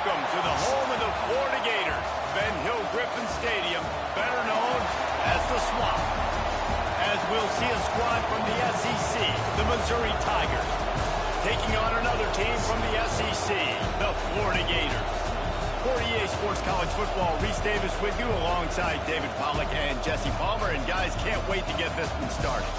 Welcome to the home of the Florida Gators, Ben Hill Griffin Stadium, better known as the Swamp. As we'll see a squad from the SEC, the Missouri Tigers, taking on another team from the SEC, the Florida Gators. For EA Sports College Football, Reese Davis with you alongside David Pollack and Jesse Palmer. And guys, can't wait to get this one started.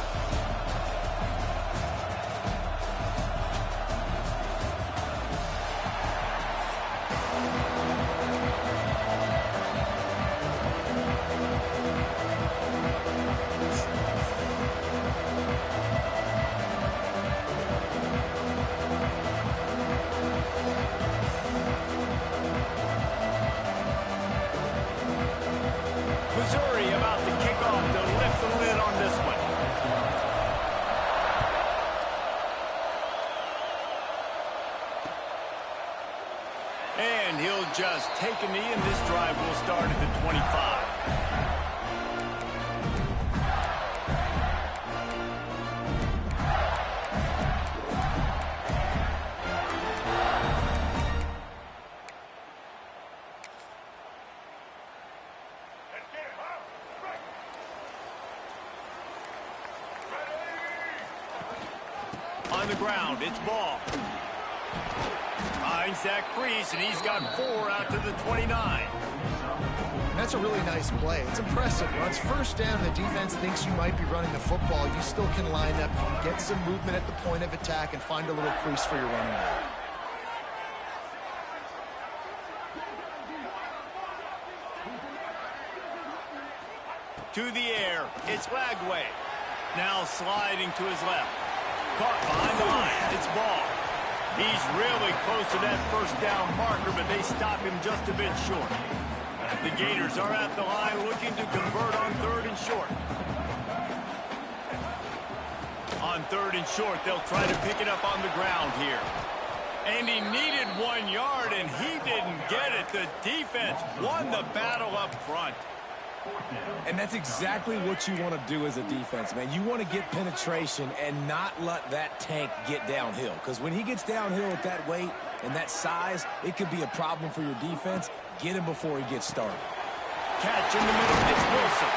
Missouri about to kick off to lift the lid on this one. And he'll just take a knee, and this drive will start at the 25. On the ground, it's ball. Finds that crease, and he's got 4 out to the 29. That's a really nice play. It's impressive. When it's first down, the defense thinks you might be running the football. You still can line up, get some movement at the point of attack, and find a little crease for your running back. To the air, it's Lagway. Now sliding to his left. Caught behind the line. It's ball. He's really close to that first down marker, but they stop him just a bit short. The Gators are at the line looking to convert on 3rd and short. On 3rd and short, they'll try to pick it up on the ground here. And he needed 1 yard, and he didn't get it. The defense won the battle up front. And that's exactly what you want to do as a defense, man. You want to get penetration and not let that tank get downhill. Because when he gets downhill with that weight and that size, it could be a problem for your defense. Get him before he gets started. Catch in the middle, it's Wilson.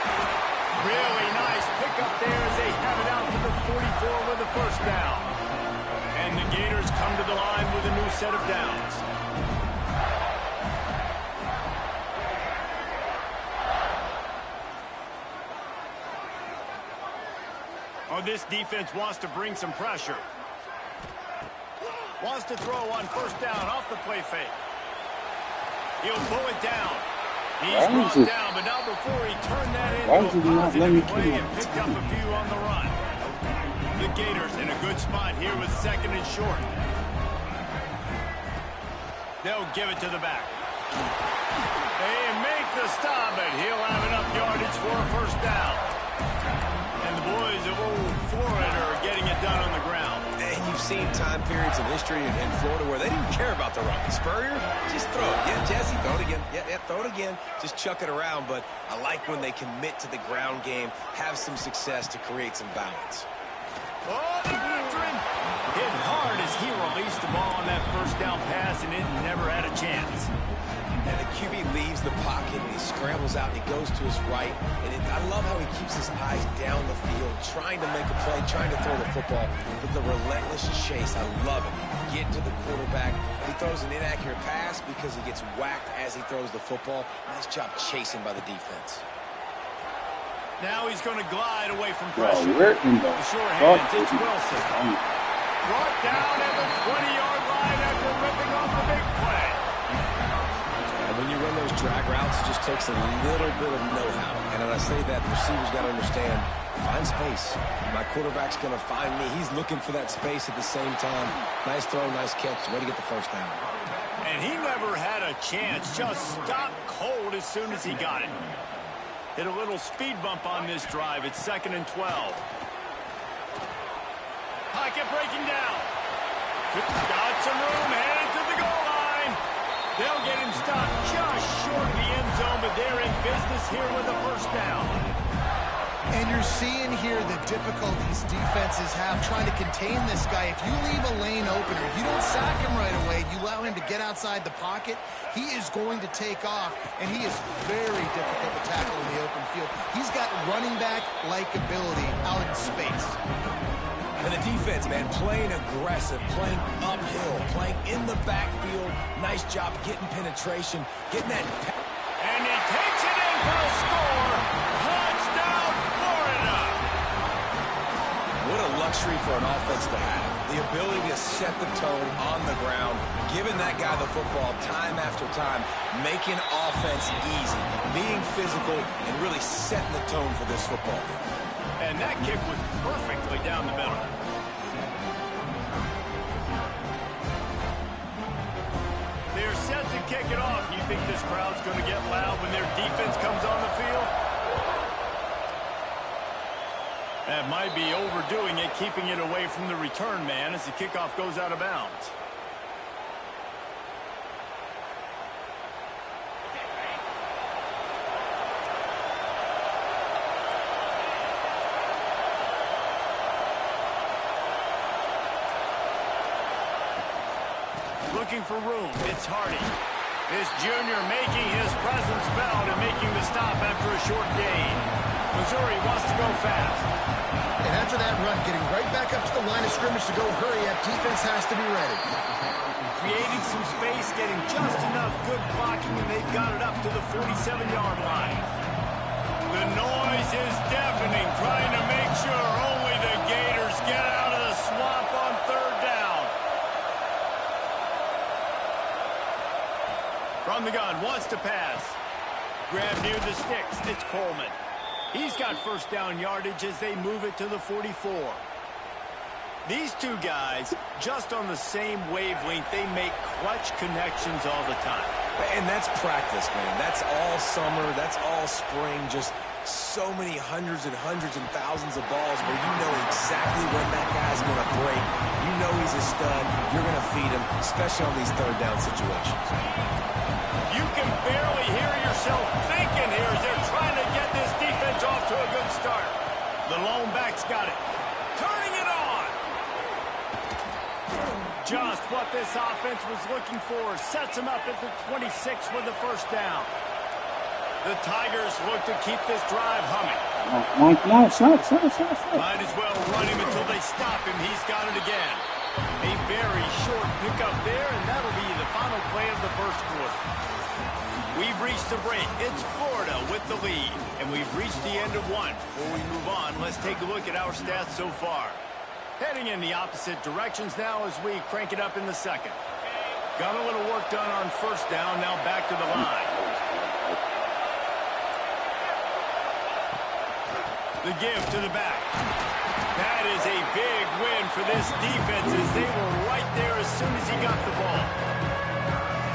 Really nice pickup there as they have it out to the 44 with the first down. And the Gators come to the line with a new set of downs. Oh, this defense wants to bring some pressure. Wants to throw on first down off the play fake. He'll pull it down. He's brought down, but now before he turned that into a positive play and picked up a few on the run. The Gators in a good spot here with 2nd and short. They'll give it to the back. They make the stop, but he'll have enough yardage for a first down. And the boys of old Florida are getting it done on the ground. And you've seen time periods in history in Florida where they didn't care about the run. Spurrier, just throw it. Yeah, Jesse, throw it again. Yeah, throw it again. Just chuck it around. But I like when they commit to the ground game, have some success to create some balance. Oh, they're after him. Hit hard as he released the ball on that first down pass, and it never had a chance. And the QB leaves the pocket, and he scrambles out, and he goes to his right. And I love how he keeps his eyes down the field, trying to make a play, trying to throw the football. But the relentless chase, I love it. Get to the quarterback. He throws an inaccurate pass because he gets whacked as he throws the football. Nice job chasing by the defense. Now he's going to glide away from pressure. Where in the Sure hands, it's Wilson. Brought down at the 20-yard line after ripping off the big play. And when you run those drag routes, it just takes a little bit of know-how. And when I say that, the receiver's got to understand, find space. My quarterback's going to find me. He's looking for that space at the same time. Nice throw, nice catch. Way to get the first down. And he never had a chance. Just stopped cold as soon as he got it. Hit a little speed bump on this drive. It's 2nd and 12. Pocket breaking down. Got some room, headed to the goal line. They'll get him stopped just short of the end zone, but they're in business here with a first down. And you're seeing here the difficulties defenses have trying to contain this guy. If you leave a lane open or you don't sack him right away, you allow him to get outside the pocket, he is going to take off, and he is very difficult to tackle in the open field. He's got running back-like ability out in space. And the defense, man, playing aggressive, playing uphill, playing in the backfield. Nice job getting penetration, getting that. And he takes it in for a score. Touchdown, Florida. What a luxury for an offense to have. The ability to set the tone on the ground, giving that guy the football time after time, making offense easy, being physical, and really setting the tone for this football game. And that kick was perfectly down the middle. They're set to kick it off. You think this crowd's going to get loud when their defense comes on the field? That might be overdoing it, keeping it away from the return man as the kickoff goes out of bounds. Looking for room, it's Hardy. This junior making his presence felt and making the stop after a short gain. Missouri wants to go fast. And after that run, getting right back up to the line of scrimmage to go hurry up, defense has to be ready. Creating some space, getting just enough good blocking, and they've got it up to the 47-yard line. The noise is deafening, trying to make sure only the Gators get out of the swamp on third down. From the gun, wants to pass. Grab near the sticks, it's Coleman. He's got first down yardage as they move it to the 44. These two guys, just on the same wavelength, they make clutch connections all the time. And that's practice, man. That's all summer. That's all spring. Just so many hundreds and thousands of balls where you know exactly when that guy's going to break. You know he's a stud. You're going to feed him, especially on these third down situations. You can barely hear yourself thinking here as they're trying to get this defense off to a good start. The lone back's got it. Turning it on. Just what this offense was looking for. Sets him up at the 26 with the first down. The Tigers look to keep this drive humming. Might as well run him until they stop him. He's got it again. A very short pickup there, and that'll be the final play of the first quarter. We've reached the break. It's Florida with the lead, and we've reached the end of one. Before we move on, let's take a look at our stats so far. Heading in the opposite directions now as we crank it up in the second. Got a little work done on first down, now back to the line. The give to the back. That is a big win for this defense as they were right there as soon as he got the ball.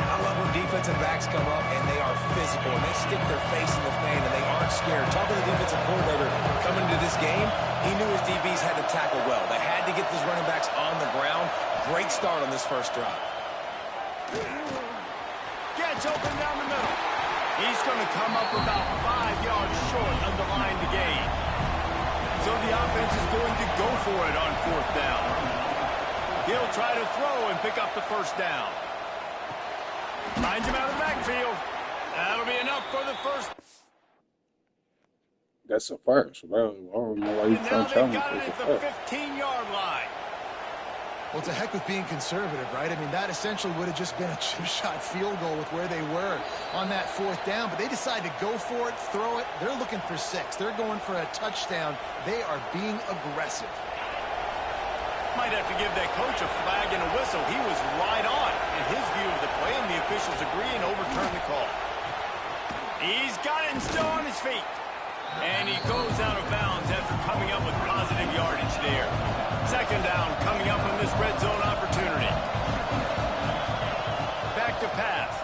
I love when defensive backs come up and they are physical and they stick their face in the fan and they aren't scared. Talking to the defensive coordinator coming into this game, he knew his DBs had to tackle well. They had to get these running backs on the ground. Great start on this first drive. Gets open down the middle. He's going to come up about 5 yards short of the line to gain. So the offense is going to go for it on fourth down. He'll try to throw and pick up the first down. Finds him out of the backfield. That'll be enough for the first. That's a first, bro. I don't know why you trying to challenge it at the 15-yard line. Well, it's a heck with being conservative, right? I mean, that essentially would have just been a chip-shot field goal with where they were on that fourth down. But they decided to go for it, throw it. They're looking for 6. They're going for a touchdown. They are being aggressive. Might have to give that coach a flag and a whistle. He was right on in his view of the play, and the officials agree and overturn the call. He's got it and still on his feet. And he goes out of bounds after coming up with positive yardage there. Second down coming up on this red zone opportunity. Back to pass.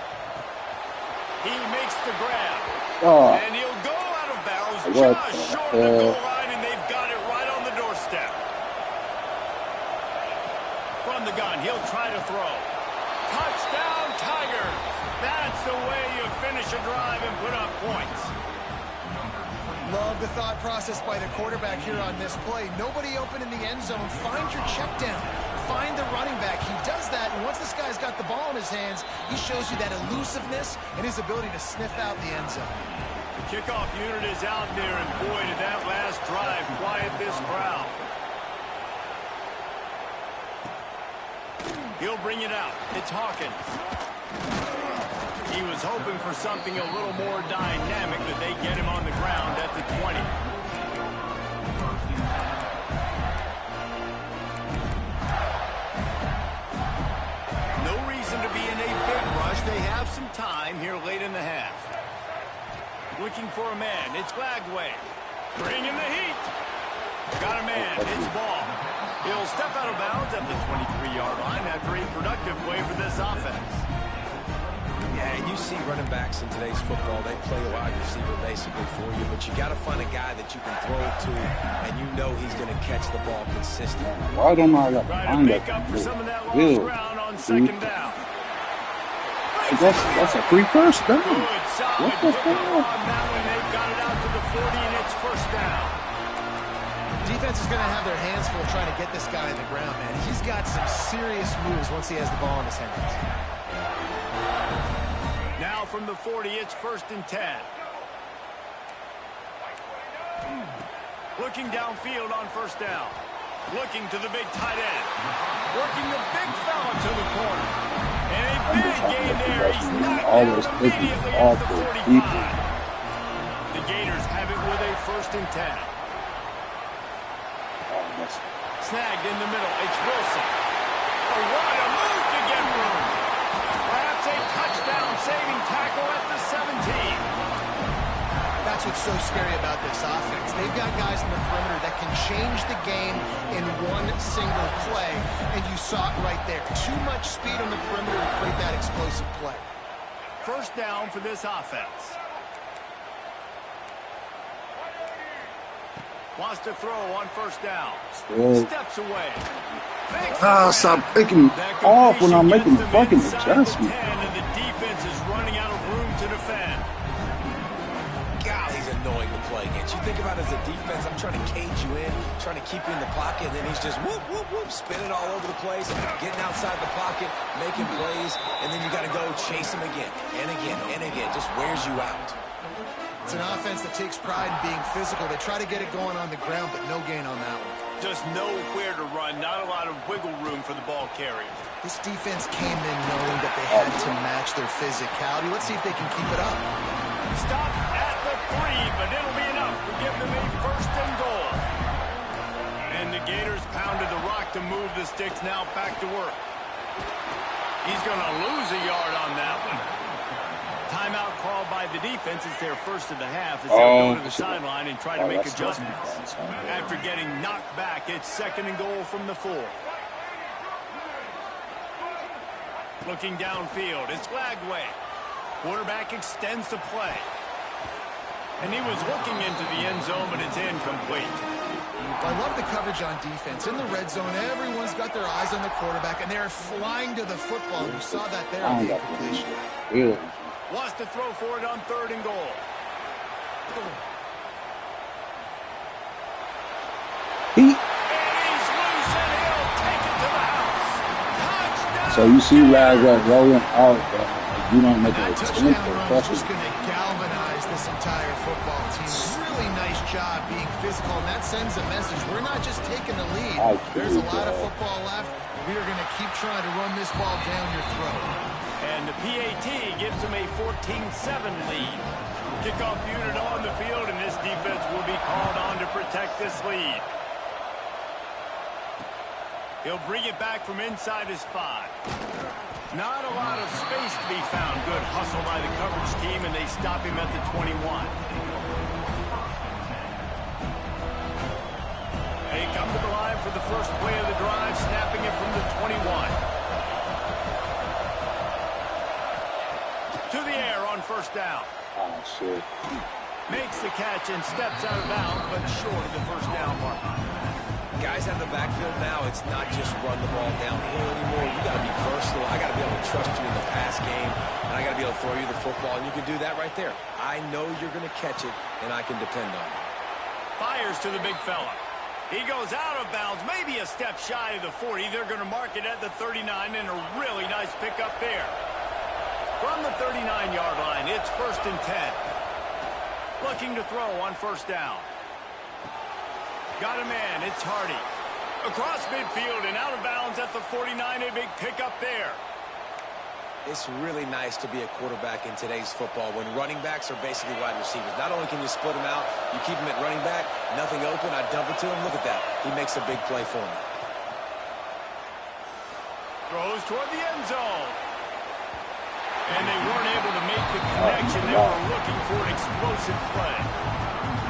He makes the grab. And he'll go out of bounds just short of the goal line, and they've got it right on the doorstep. From the gun, he'll try to throw. Touchdown, Tigers! That's the way you finish a drive and put up points. Love the thought process by the quarterback here on this play. Nobody open in the end zone. Find your check down. Find the running back. He does that, and once this guy's got the ball in his hands, he shows you that elusiveness and his ability to sniff out the end zone. The kickoff unit is out there, and boy, did that last drive quiet this crowd. He'll bring it out. It's Hawkins. He was hoping for something a little more dynamic, but they get him on the ground at the 20. No reason to be in a big rush. They have some time here late in the half. Looking for a man. It's Glagway. Bringing the heat. Got a man. It's Ball. He'll step out of bounds at the 23-yard line after a productive play for this offense. Yeah, and you see running backs in today's football, they play a wide receiver basically for you, but you got to find a guy that you can throw it to, and you know he's going to catch the ball consistently. Why don't I got to Try to find make that? up for some of that lost ground on second down. That's a free first down. Good, solid What the pickup hell? on that one. They've got it out to the 40, and it's first down. Defense is going to have their hands full trying to get this guy in the ground, man. He's got some serious moves once he has the ball in his hands. Now from the 40, it's 1st and 10. Looking downfield on first down. Looking to the big tight end. Working the big fella to the corner. And a big gain there. He's knocked down immediately at the 45. The Gators have it with a 1st and 10. Snagged in the middle. It's Wilson. Oh, what a move to get room. Perhaps a touchdown-saving tackle at the 17. That's what's so scary about this offense. They've got guys in the perimeter that can change the game in one single play, and you saw it right there. Too much speed on the perimeter to create that explosive play. First down for this offense. Wants to throw on first down. Steps away. Stop picking off when I'm making the fucking adjustment. And the defense is running out of room to defend. God, he's annoying to play against. You think about it as a defense, I'm trying to cage you in, trying to keep you in the pocket, and then he's just whoop, whoop, whoop, spinning all over the place, getting outside the pocket, making plays, and then you got to go chase him again, and again, and again. Just wears you out. It's an offense that takes pride in being physical. They try to get it going on the ground, but no gain on that one. Just nowhere to run. Not a lot of wiggle room for the ball carrier. This defense came in knowing that they had to match their physicality. Let's see if they can keep it up. Stop at the 3, but it'll be enough to give them a 1st and goal. And the Gators pounded the rock to move the sticks now back to work. He's going to lose a yard on that one. Timeout called by the defense. It's their first of the half as they'll go to the sideline and try to make adjustments. After getting knocked back, it's 2nd and goal from the 4. Looking downfield, it's Glagway. Quarterback extends the play. And he was looking into the end zone, but it's incomplete. I love the coverage on defense. In the red zone, everyone's got their eyes on the quarterback, and they're flying to the football. You saw that there on the incompletion. Really? Wants to throw for it on 3rd and goal. And he's loose, and he'll take it to the house. Touchdown! So you see Lagway rolling out, you don't make That an touchdown attempt run for is just going to galvanize this entire football team. Really nice job being physical, and that sends a message. We're not just taking the lead. There's a lot of football left. We are going to keep trying to run this ball down your throat. And the PAT gives them a 14-7 lead. Kickoff unit on the field, and this defense will be called on to protect this lead. He'll bring it back from inside his 5. Not a lot of space to be found. Good hustle by the coverage team, and they stop him at the 21. They come to the line for the first play of the drive, snapping it from the 21. To the air on first down. Oh, shit. Makes the catch and steps out of bounds, but short of the first down mark. Guys out of the backfield now, it's not just run the ball downhill anymore. You got to be versatile. I got to be able to trust you in the pass game, and I got to be able to throw you the football, and you can do that right there. I know you're going to catch it, and I can depend on it. fires to the big fella. He goes out of bounds, maybe a step shy of the 40. They're going to mark it at the 39, and a really nice pickup there. From the 39-yard line, it's 1st and 10. Looking to throw on 1st down. Got a man, it's Hardy. Across midfield and out of bounds at the 49, a big pickup there. It's really nice to be a quarterback in today's football when running backs are basically wide receivers. Not only can you split them out, you keep them at running back, nothing open, I dump it to him. Look at that. He makes a big play for me. Throws toward the end zone. And they weren't able to make the connection. They were looking for an explosive play.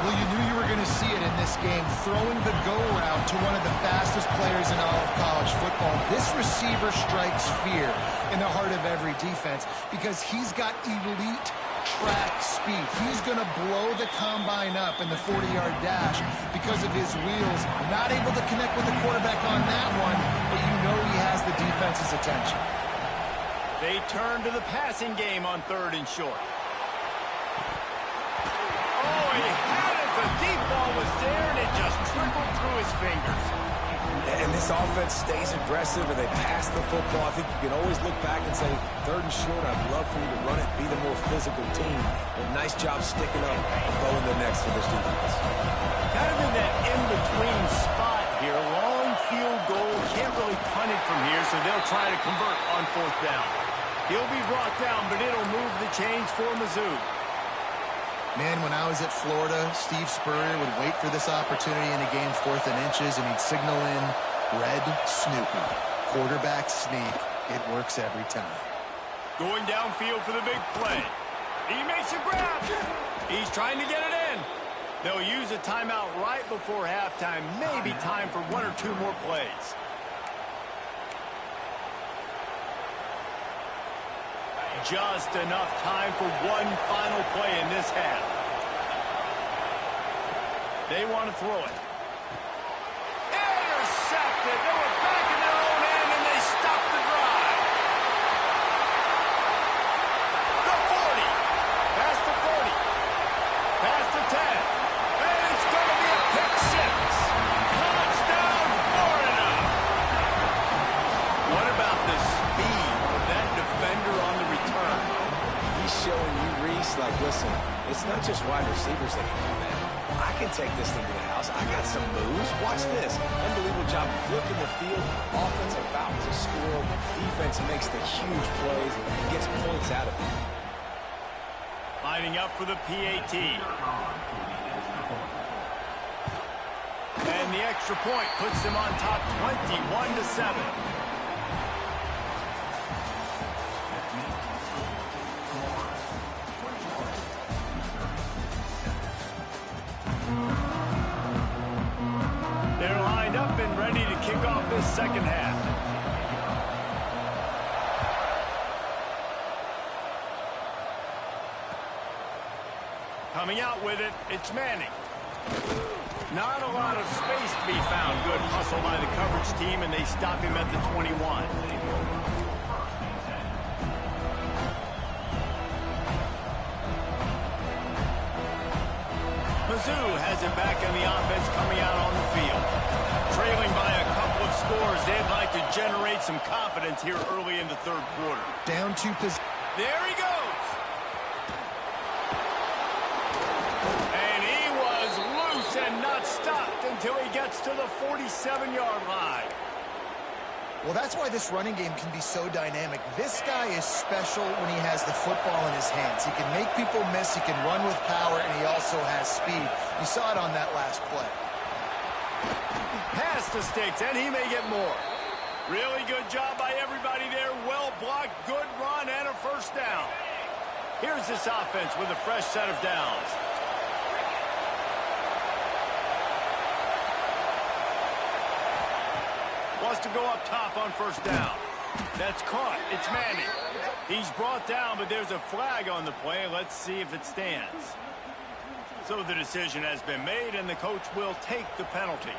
Well, you knew you were going to see it in this game, throwing the go route to one of the fastest players in all of college football. This receiver strikes fear in the heart of every defense because he's got elite track speed. He's going to blow the combine up in the 40-yard dash because of his wheels. Not able to connect with the quarterback on that one, but you know he has the defense's attention. They turn to the passing game on 3rd and short. Oh, he had it. The deep ball was there, and it just trickled through his fingers. And this offense stays aggressive, and they pass the football. I think you can always look back and say, 3rd and short, I'd love for you to run it, be the more physical team. But nice job sticking up and bowing the next for this defense. Kind of in that in-between spot here. Long field goal. Can't really punt it from here, so they'll try to convert on 4th down. He'll be brought down, but it'll move the chains for Mizzou. Man, when I was at Florida, Steve Spurrier would wait for this opportunity in a game 4th and inches, and he'd signal in red Snoopy. Quarterback sneak. It works every time. Going downfield for the big play. He makes a grab. He's trying to get it in. They'll use a timeout right before halftime. Maybe time for 1 or 2 more plays. Just enough time for one final play in this half. They want to throw it. Intercepted. They were back in their own end, and they stopped the drive. The 40. Past the 30. Past the 10. And it's going to be a pick 6. Touchdown, Florida. What about the speed of that defender on the return? He's showing you, Reese, like, listen, it's not just wide receivers that can do that. I can take this thing to the house. I got some moves. Watch this. Unbelievable job flipping the field. Offense about to score. Defense makes the huge plays and gets points out of it. Lining up for the PAT. And the extra point puts them on top 21-7. They're lined up and ready to kick off this second half. Coming out with it, it's Manning. Not a lot of space to be found. Good hustle by the coverage team, and they stop him at the 21. Mizzou has it back on the offense coming out on the field. Trailing by a couple of scores, they'd like to generate some confidence here early in the 3rd quarter. Down 2 positions. There he goes. And he was loose and not stopped until he gets to the 47-yard line. Well, that's why this running game can be so dynamic. This guy is special when he has the football in his hands. He can make people miss, he can run with power, and he also has speed. You saw it on that last play. Pass the sticks, and he may get more. Really good job by everybody there. Well blocked, good run, and a 1st down. Here's this offense with a fresh set of downs. Wants to go up top on 1st down. That's caught. It's Manning. He's brought down, but there's a flag on the play. Let's see if it stands. So the decision has been made, and the coach will take the penalty.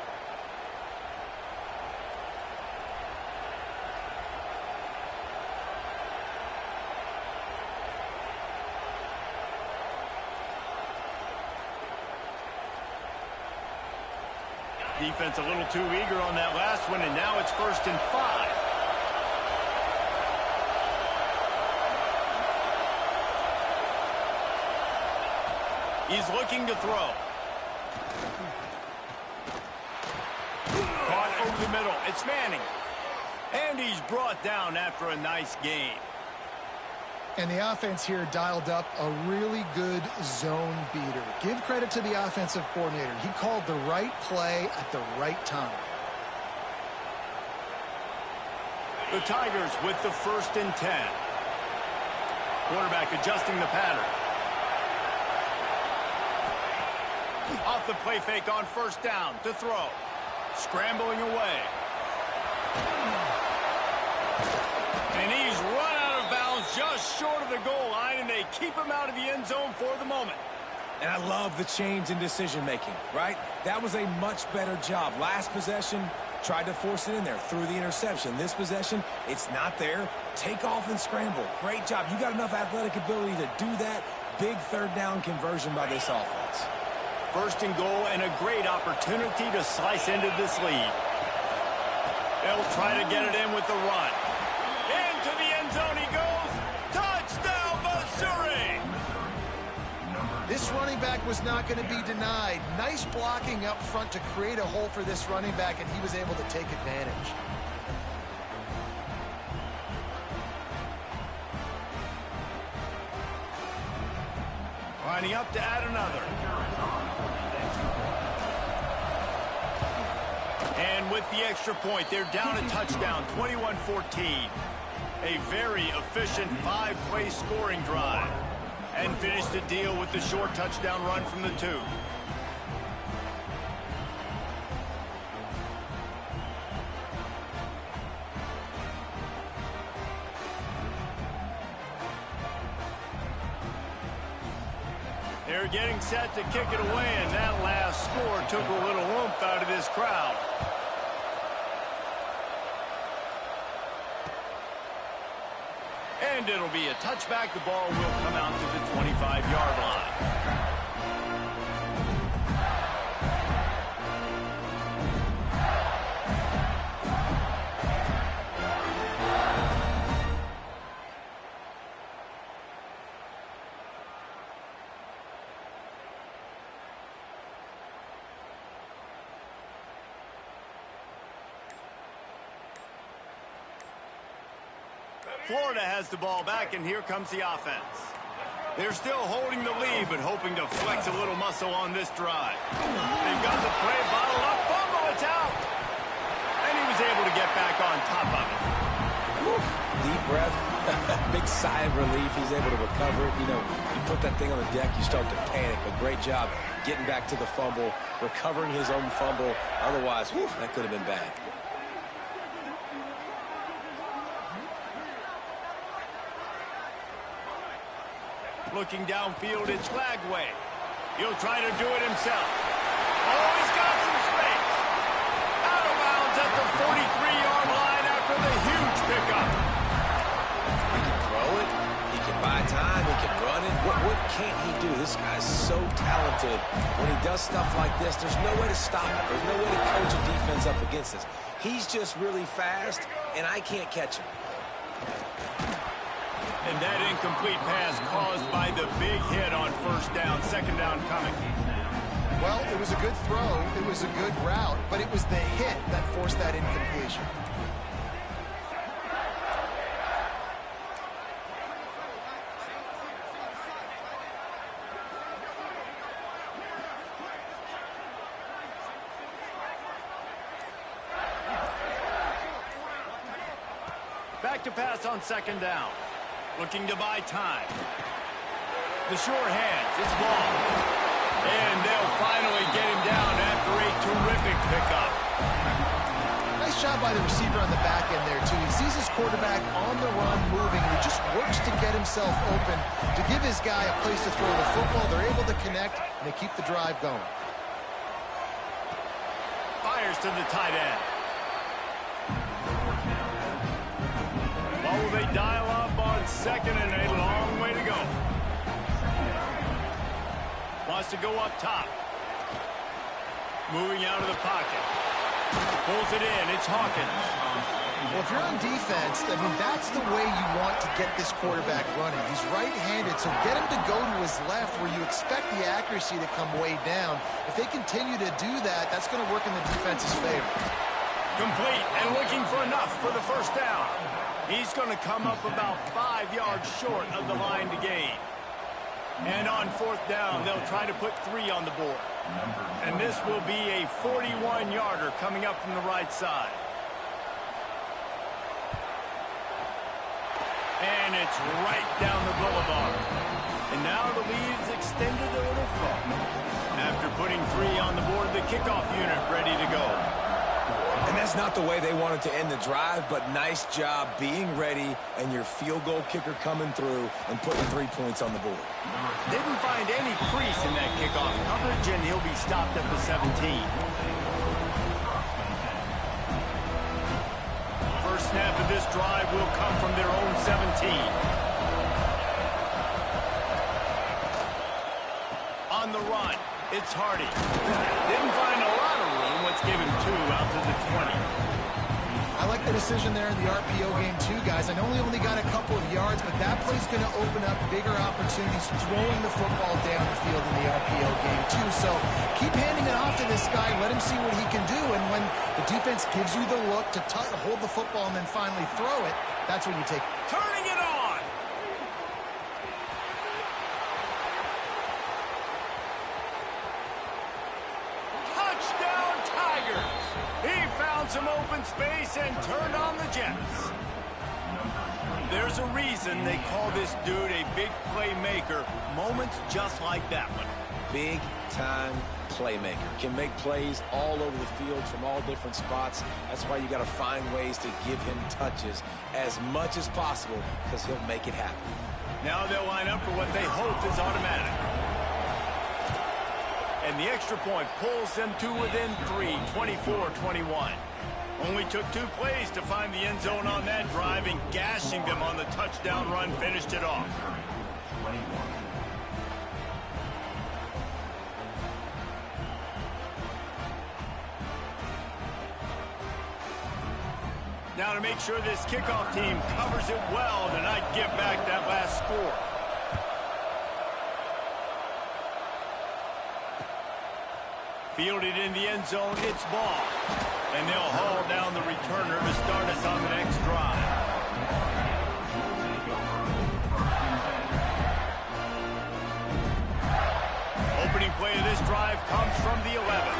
Defense a little too eager on that last one, and now it's 1st and 5. He's looking to throw. Caught over the middle. It's Manning. And he's brought down after a nice gain. And the offense here dialed up a really good zone beater. Give credit to the offensive coordinator. He called the right play at the right time. The Tigers with the 1st and 10. Quarterback adjusting the pattern. Off the play fake on 1st down to throw. Scrambling away. And he's run out of bounds just short of the goal line, and they keep him out of the end zone for the moment. And I love the change in decision-making, right? That was a much better job. Last possession, tried to force it in there, threw the interception. This possession, it's not there. Take off and scramble. Great job. You got enough athletic ability to do that. Big 3rd down conversion by this offense. 1st and goal, and a great opportunity to slice into this lead. They'll try to get it in with the run. Into the end zone he goes. Touchdown, Missouri! This running back was not going to be denied. Nice blocking up front to create a hole for this running back, and he was able to take advantage. Lining up to add another. And with the extra point, they're down a touchdown, 21-14. A very efficient 5-play scoring drive. And finish the deal with the short touchdown run from the 2. They're getting set to kick it away, and that last score took a little oomph out of this crowd. And it'll be a touchback. The ball will come out to the 25-yard line. Florida has the ball back, and here comes the offense. They're still holding the lead, but hoping to flex a little muscle on this drive. They've got the play bottled up. Fumble, it's out. And he was able to get back on top of it. Woo. Deep breath. Big sigh of relief. He's able to recover it. You know, you put that thing on the deck, you start to panic. But great job getting back to the fumble, recovering his own fumble. Otherwise, whew, that could have been bad. Looking downfield, it's Lagway. He'll try to do it himself. Oh, he's got some space. Out of bounds at the 43-yard line after the huge pickup. He can throw it. He can buy time. He can run it. What can't he do? This guy's so talented. When he does stuff like this, there's no way to stop it. There's no way to coach a defense up against this. He's just really fast, and I can't catch him. And that incomplete pass caused by the big hit on 1st down, 2nd down coming. Well, it was a good throw. It was a good route, but it was the hit that forced that incompletion. Back to pass on 2nd down. Looking to buy time. The sure hands, it's ball. And they'll finally get him down after a terrific pickup. Nice job by the receiver on the back end there, too. He sees his quarterback on the run moving, and he just works to get himself open to give his guy a place to throw the football. They're able to connect, and they keep the drive going. Fires to the tight end. What will they dial up on 2nd and a long way to go? Wants to go up top. Moving out of the pocket. Pulls it in. It's Hawkins. Well, if you're on defense, I mean, that's the way you want to get this quarterback running. He's right-handed, so get him to go to his left where you expect the accuracy to come way down. If they continue to do that, that's going to work in the defense's favor. Complete and looking for enough for the first down. He's going to come up about 5 yards short of the line to gain. And on fourth down, they'll try to put 3 on the board. And this will be a 41-yarder coming up from the right side. And it's right down the boulevard. And now the lead is extended a little further. After putting 3 on the board, the kickoff unit ready to go. And that's not the way they wanted to end the drive, but nice job being ready and your field goal kicker coming through and putting 3 points on the board. Didn't find any crease in that kickoff coverage, and he'll be stopped at the 17. First snap of this drive will come from their own 17. On the run, it's Hardy. Didn't find a lot of room. Let's give him 2 out to the 20. I like the decision there in the RPO game too, guys. I know he only got a couple of yards, but that play's going to open up bigger opportunities throwing the football down the field in the RPO game too. So keep handing it off to this guy. Let him see what he can do. And when the defense gives you the look to hold the football and then finally throw it, that's when you take. Turning it on. Touchdown Tigers. He found some open space and turned on the Jets. There's a reason they call this dude a big playmaker. Moments just like that one. Big-time playmaker. Can make plays all over the field from all different spots. That's why you got to find ways to give him touches as much as possible because he'll make it happen. Now they'll line up for what they hope is automatic. And the extra point pulls them to within 3, 24-21. Only took 2 plays to find the end zone on that drive, and gashing them on the touchdown run finished it off. Now to make sure this kickoff team covers it well to not give back that last score. Fielded in the end zone, it's ball. And they'll haul down the returner to start us on the next drive. Opening play of this drive comes from the 11.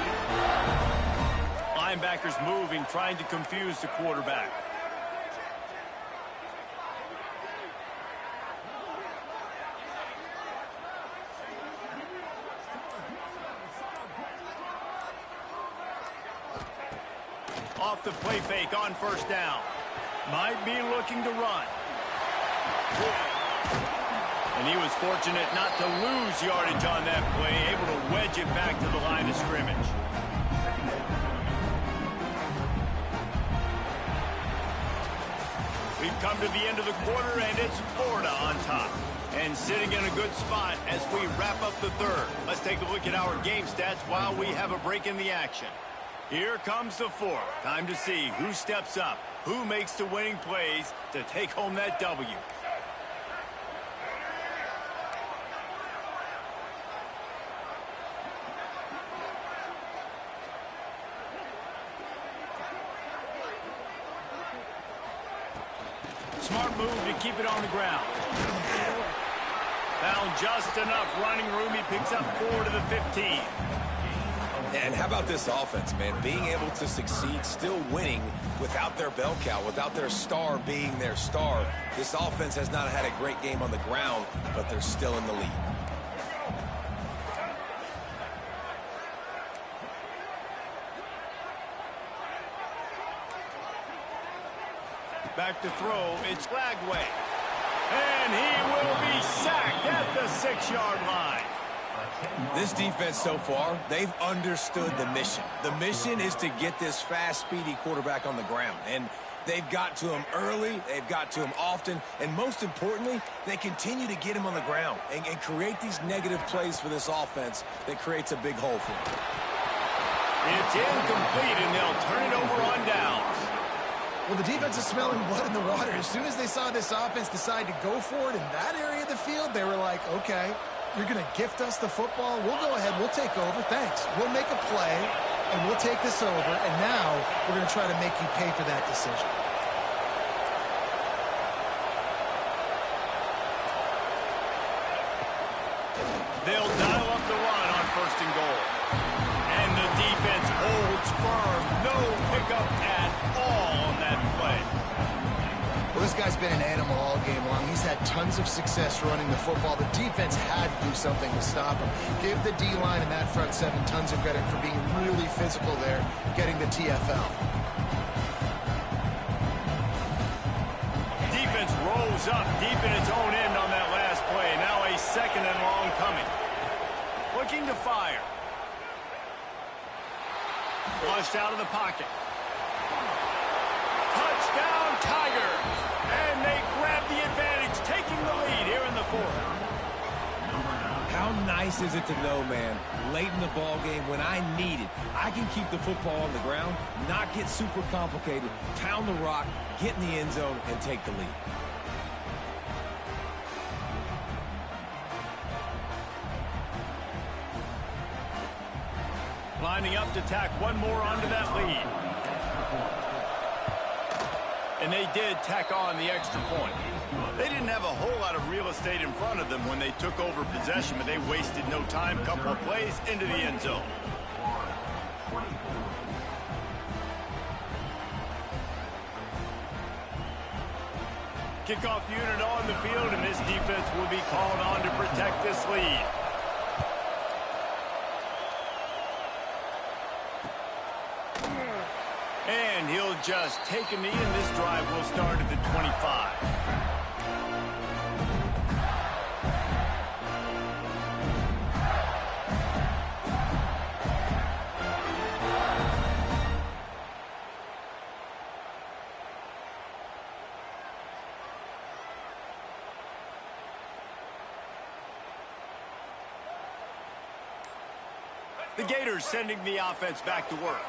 Linebackers moving, trying to confuse the quarterback. Off the play fake on first down. Might be looking to run. And he was fortunate not to lose yardage on that play, able to wedge it back to the line of scrimmage. We've come to the end of the quarter, and it's Florida on top. And sitting in a good spot as we wrap up the third. Let's take a look at our game stats while we have a break in the action. Here comes the fourth. Time to see who steps up, who makes the winning plays to take home that W. Smart move to keep it on the ground. Found just enough running room. He picks up 4 to the 15. And how about this offense, man? Being able to succeed, still winning without their bell cow, without their star being their star. This offense has not had a great game on the ground, but they're still in the lead. Back to throw, it's Lagway. And he will be sacked at the 6-yard line. This defense so far, they've understood the mission. The mission is to get this fast, speedy quarterback on the ground. And they've got to him early, they've got to him often, and most importantly, they continue to get him on the ground and create these negative plays for this offense that creates a big hole for them. It's incomplete, and they'll turn it over on downs. Well, the defense is smelling blood in the water. As soon as they saw this offense decide to go for it in that area of the field, they were like, okay, you're going to gift us the football. We'll go ahead. We'll take over. Thanks. We'll make a play, and we'll take this over. And now we're going to try to make you pay for that decision. They'll dial up the run on 1st and goal. And the defense holds firm. No pickup at all on that play. Well, this guy's been an animal all game long. He's had tons of success running the football. The defense had to do something to stop him. Give the D-line and that front seven tons of credit for being really physical there, getting the TFL. Defense rolls up deep in its own end on that last play. Now a 2nd and long coming. Looking to fire. Flushed out of the pocket. Touchdown, Tigers! And they grab the advantage, taking the lead here in the 4th. How nice is it to know, man, late in the ball game when I need it, I can keep the football on the ground, not get super complicated, pound the rock, get in the end zone, and take the lead. Lining up to tack one more onto that lead. And they did tack on the extra point. They didn't have a whole lot of real estate in front of them when they took over possession, but they wasted no time. Couple of plays into the end zone. Kickoff unit on the field, and this defense will be called on to protect this lead. And he'll just take a knee, and this drive will start at the 25. The Gators sending the offense back to work.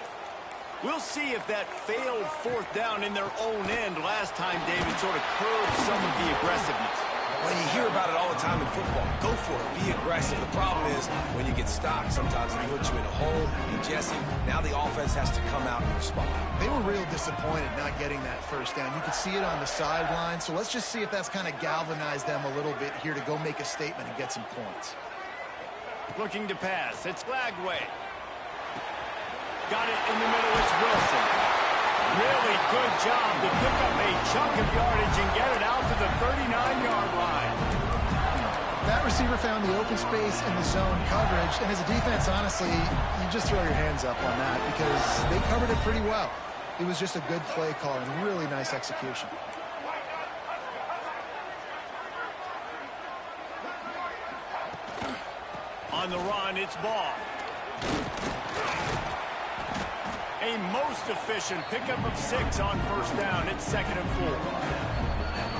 We'll see if that failed 4th down in their own end last time, David, sort of curbed some of the aggressiveness. Well, you hear about it all the time in football. Go for it. Be aggressive. The problem is when you get stopped, sometimes it puts you in a hole. And, Jesse, now the offense has to come out and respond. They were real disappointed not getting that 1st down. You could see it on the sideline. So let's just see if that's kind of galvanized them a little bit here to go make a statement and get some points. Looking to pass. It's Lagway. Got it in the middle. It's Wilson. Really good job to pick up a chunk of yardage and get it out to the 39-yard line. That receiver found the open space in the zone coverage, and as a defense, honestly, you just throw your hands up on that because they covered it pretty well. It was just a good play call and really nice execution. On the run, it's Ball. A most efficient pickup of 6 on 1st down. It's 2nd and 4.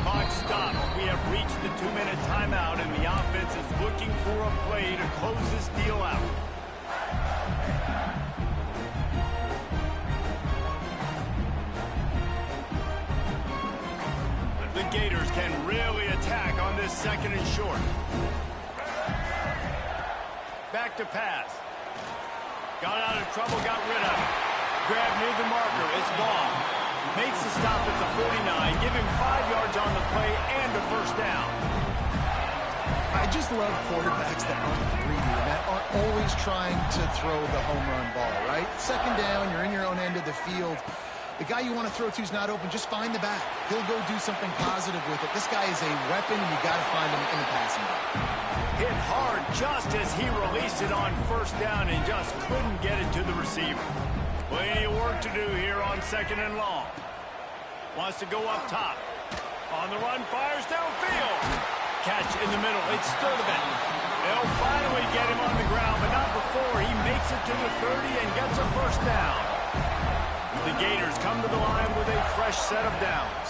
Clock stops. We have reached the 2-minute timeout, and the offense is looking for a play to close this deal out. The Gators can really attack on this 2nd and short. Back to pass. Got out of trouble, got rid of it. Grabbed near the marker. It's Ball. Makes the stop at the 49. Give him 5 yards on the play and a 1st down. I just love quarterbacks that aren't greedy and that aren't always trying to throw the home run ball, right? 2nd down, you're in your own end of the field. The guy you want to throw to is not open. Just find the back. He'll go do something positive with it. This guy is a weapon, and you got to find him in the passing game. Hit hard just as he released it on 1st down and just couldn't get it to the receiver. Plenty of work to do here on 2nd and long. Wants to go up top. On the run, fires downfield. Catch in the middle. It's Sturdivant. They'll finally get him on the ground, but not before he makes it to the 30 and gets a 1st down. The Gators come to the line with a fresh set of downs.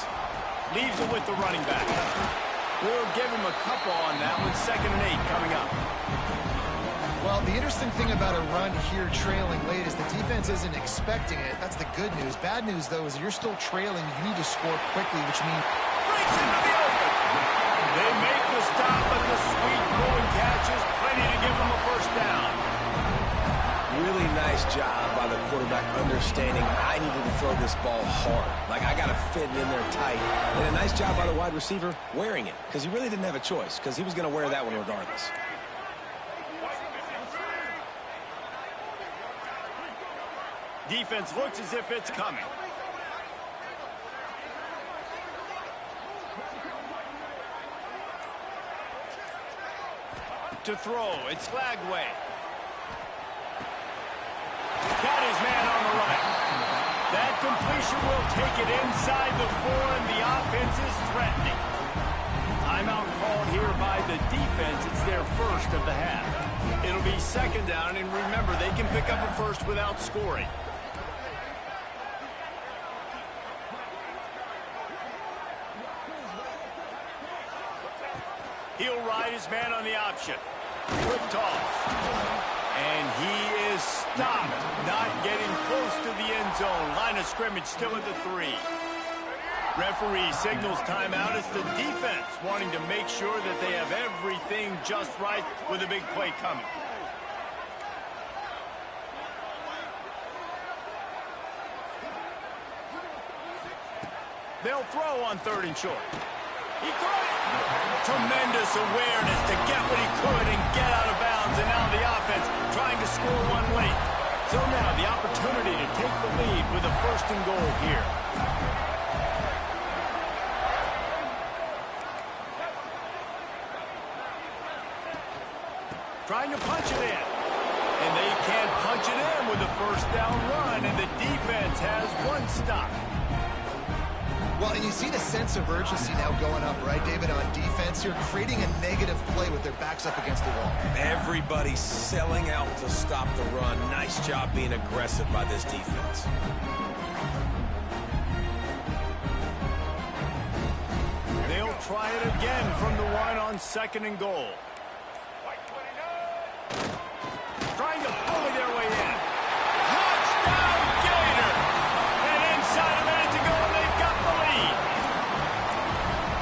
Leaves it with the running back. We'll give him a couple on that with 2nd and 8 coming up. Well, the interesting thing about a run here trailing late is the defense isn't expecting it. That's the good news. Bad news, though, is you're still trailing. You need to score quickly, which means... Breaks into the open. They make the stop, but the sweet throwing catch is plenty to give them a first down. Really nice job by the quarterback understanding I needed to throw this ball hard. Like, I got to fit it in there tight. And a nice job by the wide receiver wearing it, because he really didn't have a choice, because he was going to wear that one regardless. Defense looks as if it's coming. To throw, it's Lagway. Got his man on the right. That completion will take it inside the 4, and the offense is threatening. Timeout called here by the defense. It's their first of the half. It'll be second down, and remember, they can pick up a first without scoring. He'll ride his man on the option. Quick toss. And he is stopped, not getting close to the end zone. Line of scrimmage still at the 3. Referee signals timeout. It's the defense wanting to make sure that they have everything just right with a big play coming. They'll throw on 3rd and short. He caught it. Tremendous awareness to get what he could and get out of bounds. And now the offense trying to score one late. So now the opportunity to take the lead with a 1st and goal here. Trying to punch it in. And they can't punch it in with a 1st down run. And the defense has one stop. Well, and you see the sense of urgency now going up, right, David, on defense. You're creating a negative play with their backs up against the wall. Everybody's selling out to stop the run. Nice job being aggressive by this defense. They'll try it again from the 1 on 2nd and goal. Trying to bully their way in. Touchdown, Gator! And inside a minute to go, they've got the lead.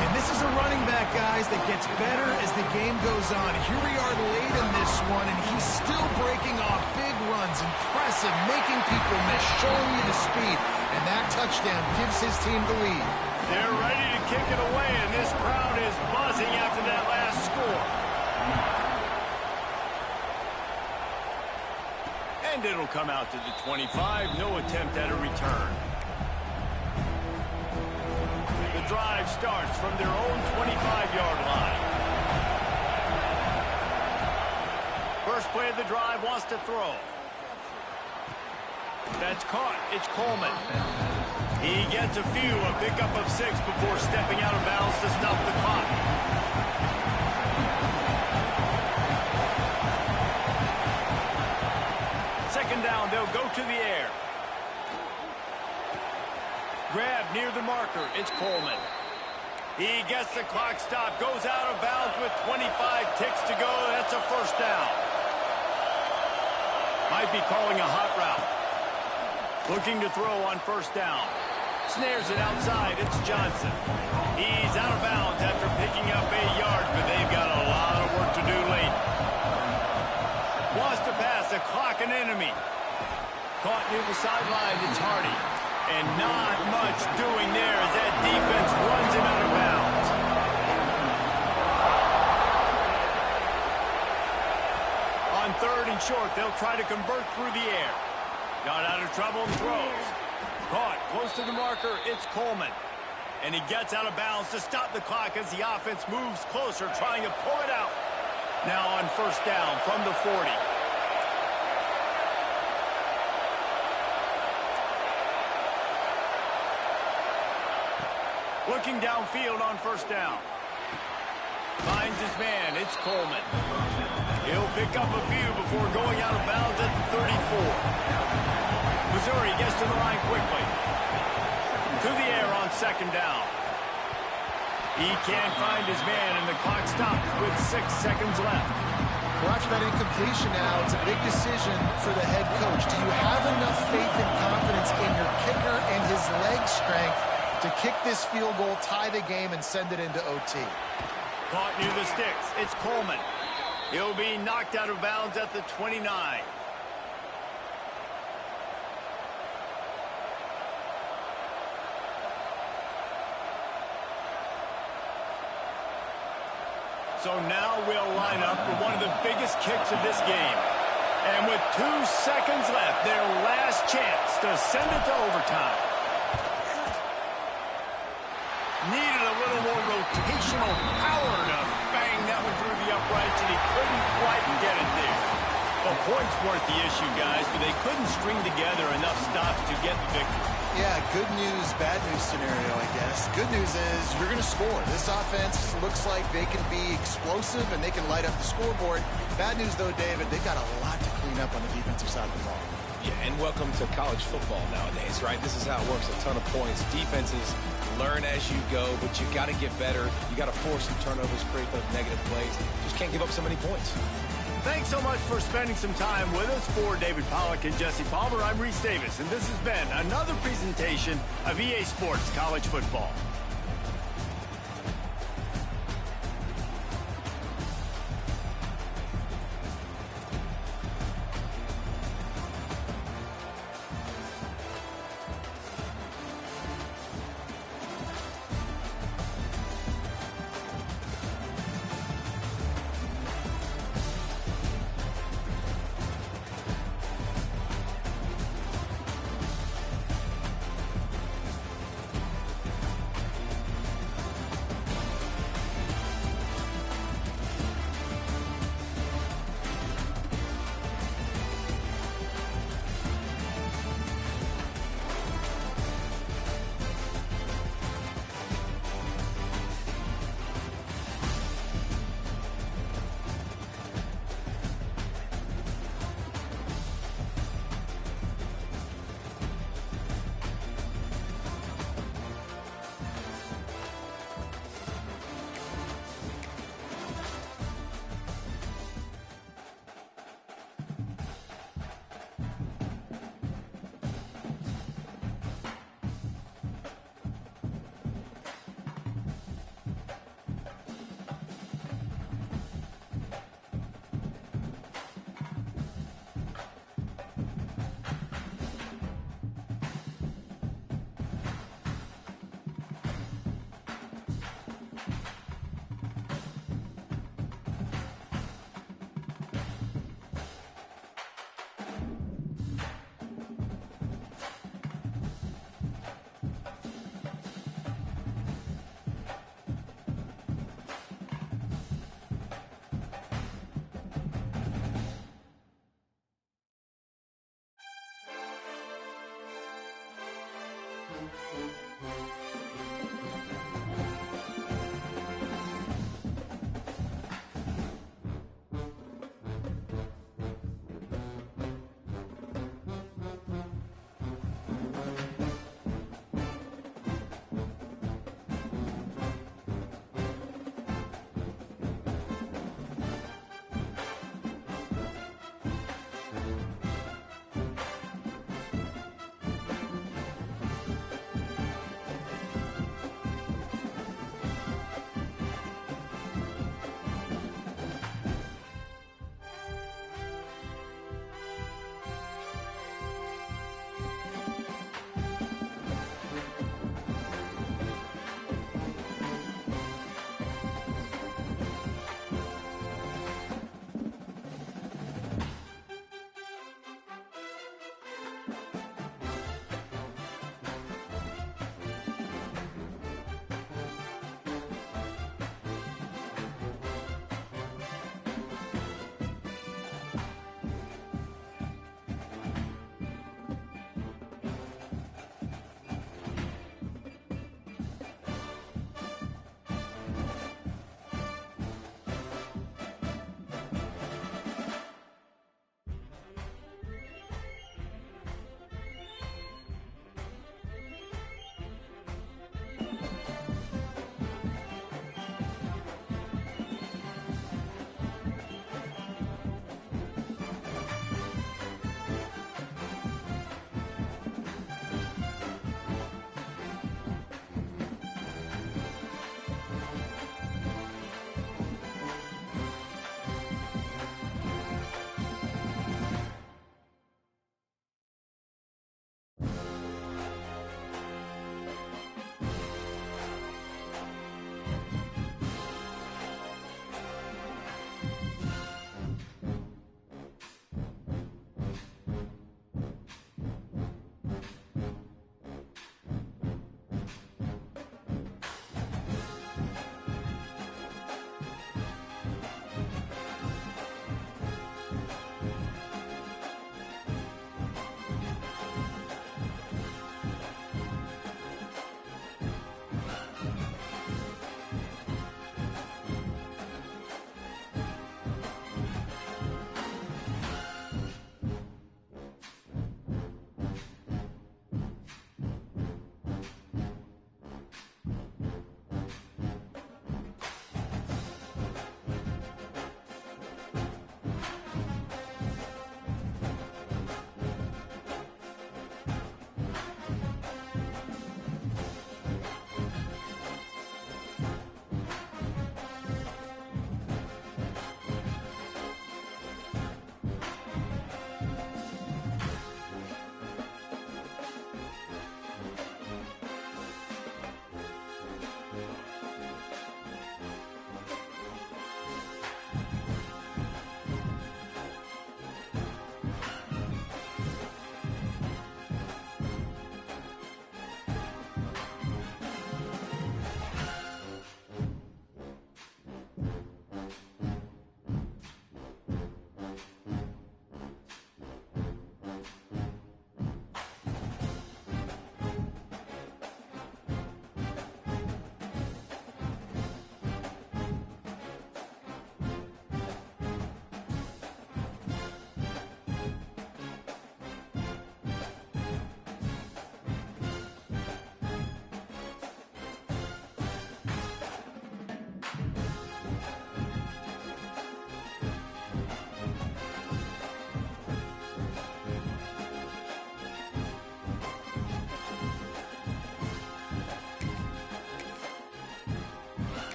And this is a running back, guys, that gets better as the game goes on. Here we are late in this one, and he's still breaking off big runs. Impressive, making people miss, showing you the speed. And that touchdown gives his team the lead. They're ready to kick it away, and this crowd is buzzing after that last score. And it'll come out to the 25. No attempt at a return. The drive starts from their own 25-yard line. First play of the drive wants to throw. That's caught. It's Coleman. He gets a pickup of 6 before stepping out of bounds to stop the clock. Second down, they'll go to the air. Grab near the marker, it's Coleman. He gets the clock stopped, goes out of bounds with 25 ticks to go. That's a 1st down. Might be calling a hot route. Looking to throw on 1st down. Snares it outside, it's Johnson. He's out of bounds after picking up 8 yards, but they've got a lot of work to do late. Wants to pass, the clock an enemy. Caught near the sideline, it's Hardy. And not much doing there as that defense runs him out of bounds. On 3rd and short, they'll try to convert through the air. Got out of trouble and throws. Caught close to the marker, it's Coleman. And he gets out of bounds to stop the clock as the offense moves closer, trying to pull it out. Now on 1st down from the 40. Looking downfield on 1st down. Finds his man, it's Coleman. He'll pick up a few before going out of bounds at the 34. Missouri gets to the line quickly. To the air on 2nd down. He can't find his man, and the clock stops with 6 seconds left. Well, after that incompletion now, it's a big decision for the head coach. Do you have enough faith and confidence in your kicker and his leg strength to kick this field goal, tie the game, and send it into OT? Caught near the sticks. It's Coleman. He'll be knocked out of bounds at the 29. So now we'll line up for one of the biggest kicks of this game. And with 2 seconds left, their last chance to send it to overtime. Needed a little more rotational power to bang that one through the uprights, and he couldn't quite get it there. The points weren't the issue, guys, but they couldn't string together enough stops to get the victory. Yeah, good news, bad news scenario, I guess. Good news is you're going to score. This offense looks like they can be explosive and they can light up the scoreboard. Bad news, though, David, they've got a lot to clean up on the defensive side of the ball. Yeah, and welcome to college football nowadays, right? This is how it works, a ton of points. Defenses learn as you go, but you got to get better. You got to force some turnovers, create those negative plays. Just can't give up so many points. Thanks so much for spending some time with us. For David Pollack and Jesse Palmer, I'm Reese Davis, and this has been another presentation of EA Sports College Football.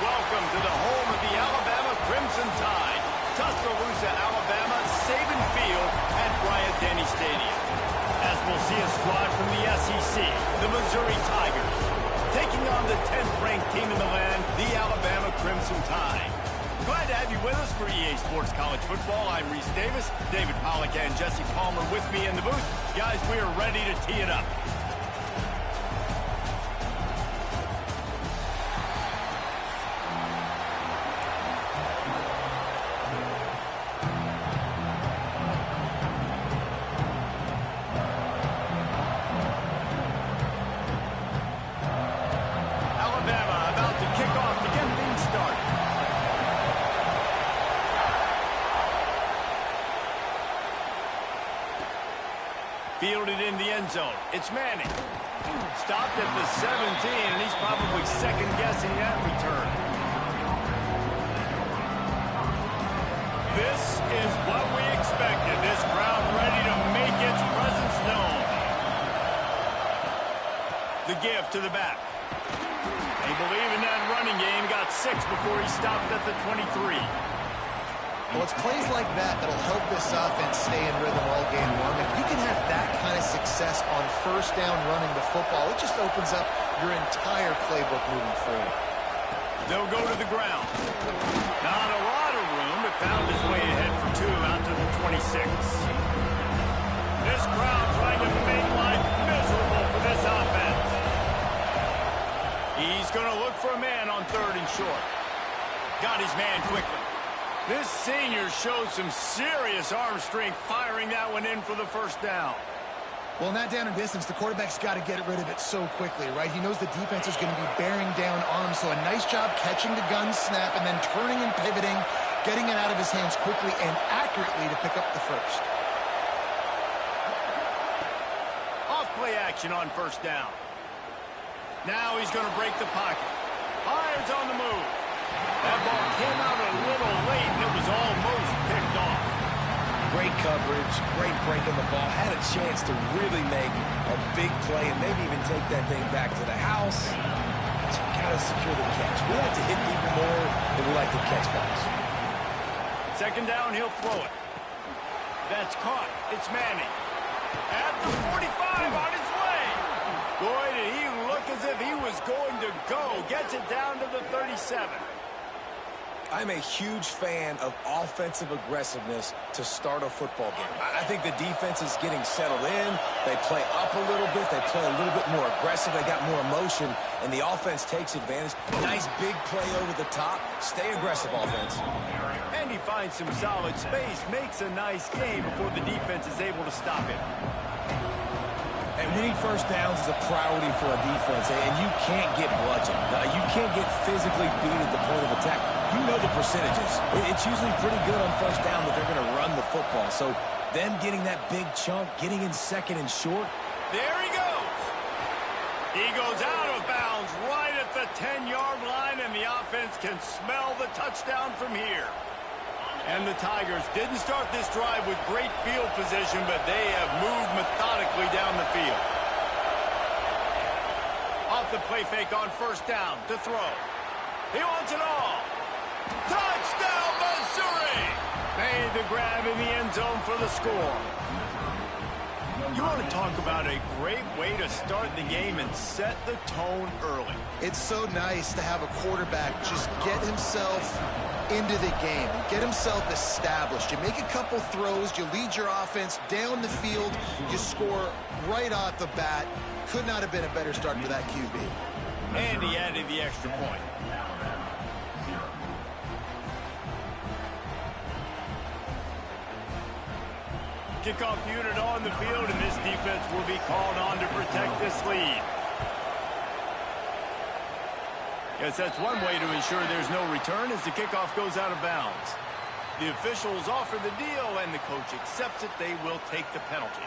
Welcome to the home of the Alabama Crimson Tide, Tuscaloosa, Alabama, Saban Field at Bryant-Denny Stadium. As we'll see a squad from the SEC, the Missouri Tigers, taking on the 10th-ranked team in the land, the Alabama Crimson Tide. Glad to have you with us for EA Sports College Football. I'm Reese Davis, David Pollack and Jesse Palmer with me in the booth. Guys, we are ready to tee it up. Fielded in the end zone. It's Manning. Stopped at the 17, and he's probably second-guessing that return. This is what we expected. This crowd ready to make its presence known. The give to the back. They believe in that running game. Got 6 before he stopped at the 23. Well, it's plays like that that'll help this offense stay in rhythm all game long. If you can have that kind of success on first down running the football, it just opens up your entire playbook moving forward. They'll go to the ground. Not a lot of room, but found his way ahead for 2 out to the 26. This crowd trying to make life miserable for this offense. He's going to look for a man on 3rd and short. Got his man quickly. This senior shows some serious arm strength firing that one in for the first down. Well, in that down and distance, the quarterback's got to get rid of it so quickly, right? He knows the defense is going to be bearing down on him, so a nice job catching the gun snap and then turning and pivoting, getting it out of his hands quickly and accurately to pick up the first. Off play action on first down. Now he's going to break the pocket. Irons on the move. That ball came out a little late, and it was almost picked off. Great coverage, great break on the ball. Had a chance to really make a big play and maybe even take that thing back to the house. But you got to secure the catch. We like to hit people more than we like to catch balls. 2nd down, he'll throw it. That's caught. It's Manning. At the 45 on his way. Boy, did he look as if he was going to go. Gets it down to the 37. I'm a huge fan of offensive aggressiveness to start a football game. I think the defense is getting settled in. They play up a little bit. They play a little bit more aggressive. They got more emotion, and the offense takes advantage. Nice big play over the top. Stay aggressive, offense. And he finds some solid space, makes a nice game before the defense is able to stop him. And winning first downs is a priority for a defense, and you can't get bludgeoned. You can't get physically beat at the point of attack. You know the percentages. It's usually pretty good on first down that they're going to run the football. So them getting that big chunk, getting in 2nd and short. There he goes. He goes out of bounds right at the 10-yard line, and the offense can smell the touchdown from here. And the Tigers didn't start this drive with great field position, but they have moved methodically down the field. Off the play fake on first down to throw. He wants it all. Touchdown, Missouri! Made the grab in the end zone for the score. You want to talk about a great way to start the game and set the tone early. It's so nice to have a quarterback just get himself into the game, get himself established. You make a couple throws, you lead your offense down the field, you score right off the bat. Could not have been a better start for that QB. And he added the extra point. Kickoff unit on the field, and this defense will be called on to protect this lead. Yes, that's one way to ensure there's no return as the kickoff goes out of bounds. The officials offer the deal, and the coach accepts it. They will take the penalty.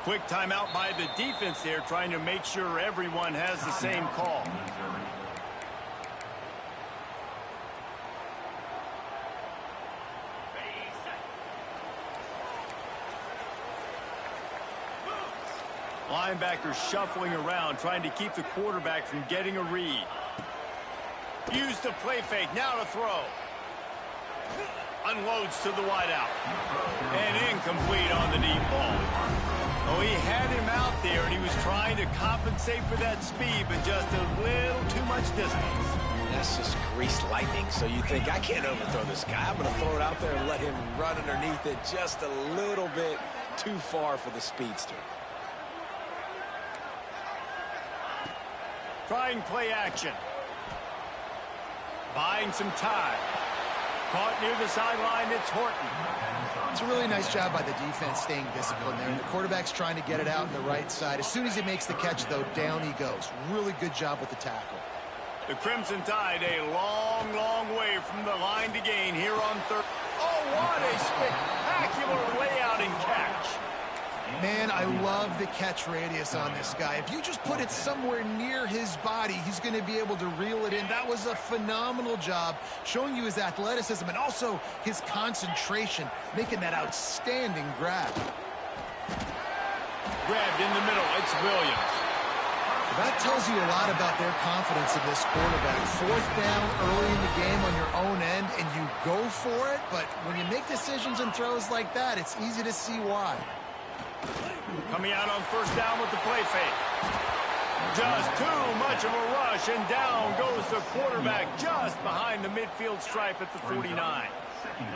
Quick timeout by the defense there, trying to make sure everyone has the same call. Linebacker shuffling around, trying to keep the quarterback from getting a read. Use the play fake, now to throw. Unloads to the wideout. And incomplete on the deep ball. Oh, he had him out there, and he was trying to compensate for that speed, but just a little too much distance. That's just greased lightning, so you think, I can't overthrow this guy. I'm going to throw it out there and let him run underneath it just a little bit too far for the speedster. Trying play action. Buying some time. Caught near the sideline, it's Horton. It's a really nice job by the defense staying disciplined there. And the quarterback's trying to get it out on the right side. As soon as he makes the catch, though, down he goes. Really good job with the tackle. The Crimson Tide a long, long way from the line to gain here on third. Oh, what a spectacular layout and catch. Man, I love the catch radius on this guy. If you just put it somewhere near his body, he's going to be able to reel it in. That was a phenomenal job, showing you his athleticism and also his concentration, making that outstanding grab. Grabbed in the middle, it's Williams. That tells you a lot about their confidence in this quarterback. Fourth down early in the game on your own end, and you go for it, but when you make decisions and throws like that, it's easy to see why. Coming out on first down with the play fake. Just too much of a rush, and down goes the quarterback just behind the midfield stripe at the 49.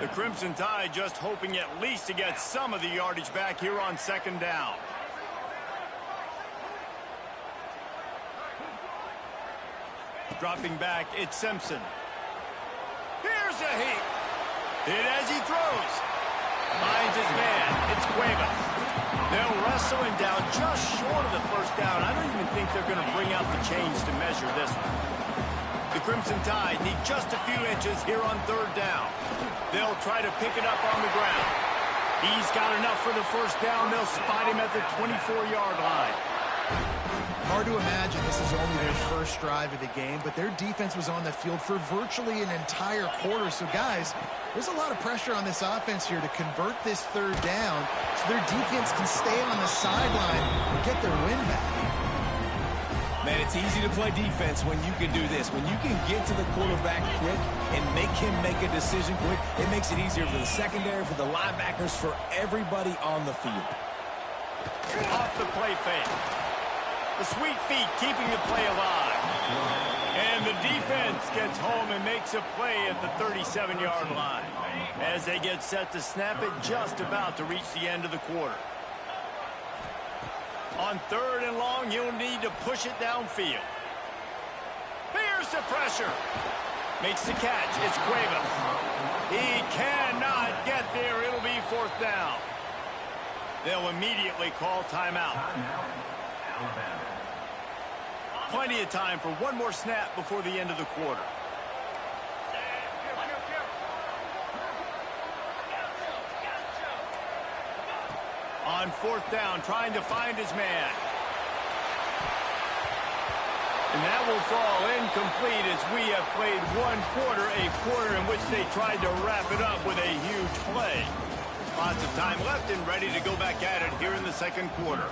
The Crimson Tide just hoping at least to get some of the yardage back here on second down. Dropping back, it's Simpson. Here's a heat. Hit as he throws. Finds his man. It's Cuevas. They'll wrestle him down just short of the first down. I don't even think they're going to bring out the chains to measure this one. The Crimson Tide need just a few inches here on third down. They'll try to pick it up on the ground. He's got enough for the first down. They'll spot him at the 24-yard line. Hard to imagine this is only their first drive of the game, but their defense was on the field for virtually an entire quarter. So, guys, there's a lot of pressure on this offense here to convert this third down so their defense can stay on the sideline and get their win back. Man, it's easy to play defense when you can do this. When you can get to the quarterback quick and make him make a decision quick, it makes it easier for the secondary, for the linebackers, for everybody on the field. Off the play fake. The sweet feet keeping the play alive. And the defense gets home and makes a play at the 37-yard line. As they get set to snap it, just about to reach the end of the quarter. On third and long, you'll need to push it downfield. Here's the pressure. Makes the catch. It's Cuevas. He cannot get there. It'll be fourth down. They'll immediately call timeout. Plenty of time for one more snap before the end of the quarter. On fourth down, trying to find his man. And that will fall incomplete as we have played one quarter, a quarter in which they tried to wrap it up with a huge play. Lots of time left and ready to go back at it here in the second quarter.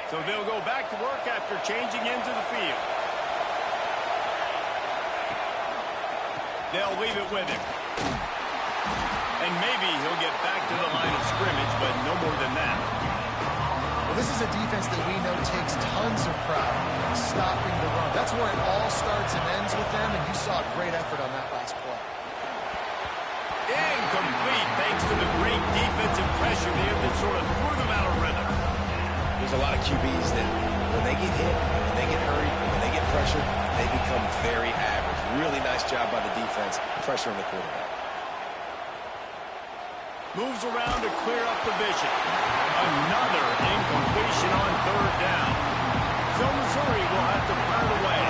So they'll go back to work after changing into the field. They'll leave it with him. And maybe he'll get back to the line of scrimmage, but no more than that. Well, this is a defense that we know takes tons of pride in stopping the run. That's where it all starts and ends with them, and you saw a great effort on that last play. Incomplete, thanks to the great defensive pressure there that sort of threw them out of rhythm. There's a lot of QBs that when they get hit, when they get hurried, when they get pressured, they become very average. Really nice job by the defense, pressuring the quarterback. Moves around to clear up the vision. Another incompletion on third down. So Missouri will have to punt it away.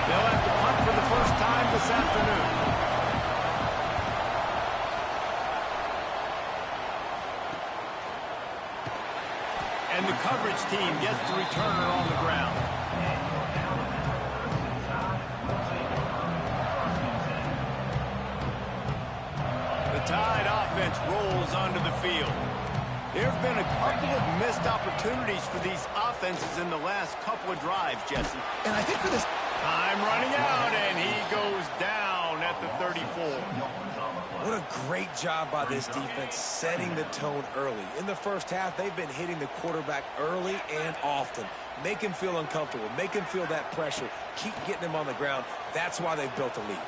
They'll have to punt for the first time this afternoon. And the coverage team gets the returner on the ground. The Tide offense rolls onto the field. There have been a couple of missed opportunities for these offenses in the last couple of drives, Jesse. And I think for this... Time running out, and he goes down at the 34. What a great job by this defense setting the tone early. In the first half, they've been hitting the quarterback early and often. Make him feel uncomfortable. Make him feel that pressure. Keep getting him on the ground. That's why they've built a lead.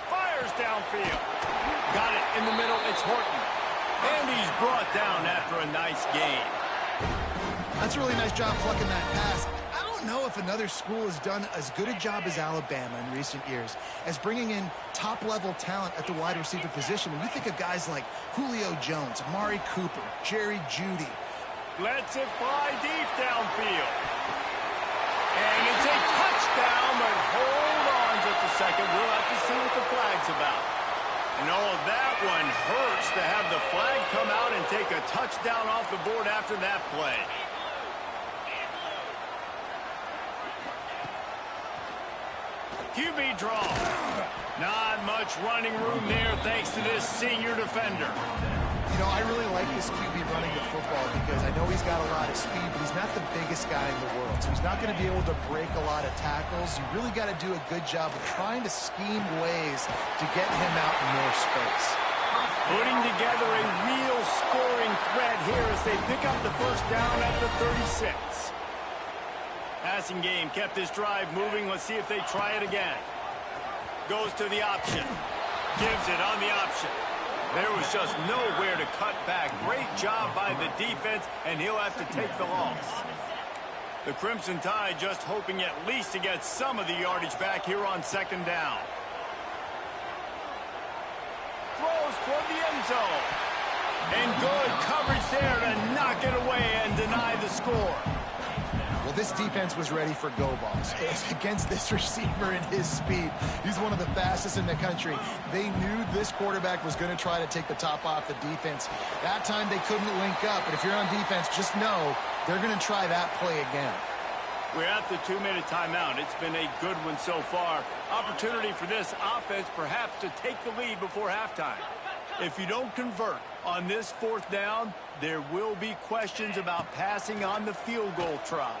Fires downfield. Got it in the middle. It's Horton. And he's brought down after a nice gain. That's a really nice job plucking that pass. I don't know if another school has done as good a job as Alabama in recent years as bringing in top-level talent at the wide receiver position. When you think of guys like Julio Jones, Amari Cooper, Jerry Jeudy. Lets it fly deep downfield. And it's a touchdown, but hold on just a second. We'll have to see what the flag's about. No, that one hurts to have the flag come out and take a touchdown off the board after that play. QB draw. Not much running room there thanks to this senior defender. You know, I really like this QB running the football because I know he's got a lot of speed, but he's not the biggest guy in the world. So he's not going to be able to break a lot of tackles. You really got to do a good job of trying to scheme ways to get him out in more space. Putting together a real scoring threat here as they pick up the first down at the 36. Passing game kept this drive moving. Let's see if they try it again. Goes to the option. Gives it on the option. There was just nowhere to cut back. Great job by the defense, and he'll have to take the loss. The Crimson Tide just hoping at least to get some of the yardage back here on second down. Throws toward the end zone. And good coverage there to knock it away and deny the score. Well, this defense was ready for go balls. Against this receiver and his speed. He's one of the fastest in the country. They knew this quarterback was going to try to take the top off the defense. That time they couldn't link up, but if you're on defense, just know they're going to try that play again. We're at the 2-minute timeout. It's been a good one so far. Opportunity for this offense perhaps to take the lead before halftime. If you don't convert on this fourth down, there will be questions about passing on the field goal try.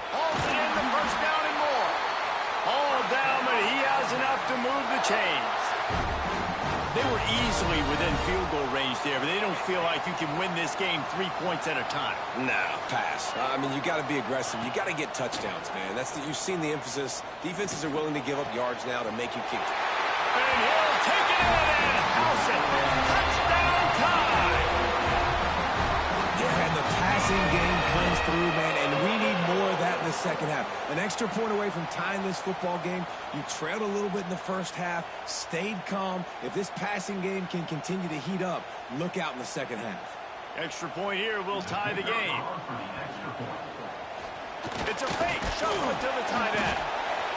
Hauls it in, the first down and more. All down, but he has enough to move the chains. They were easily within field goal range there, but they don't feel like you can win this game 3 points at a time. Nah, pass. I mean, you got to be aggressive. You got to get touchdowns, man. You've seen the emphasis. Defenses are willing to give up yards now to make you kick. And he'll take it in and house it. Touchdown time. Yeah, and the passing game comes through, man, and we need more of that in the second half. An extra point away from tying this football game. You trailed a little bit in the first half, stayed calm. If this passing game can continue to heat up, look out in the second half. Extra point here will tie the game. It's a fake shuffle to the tight end.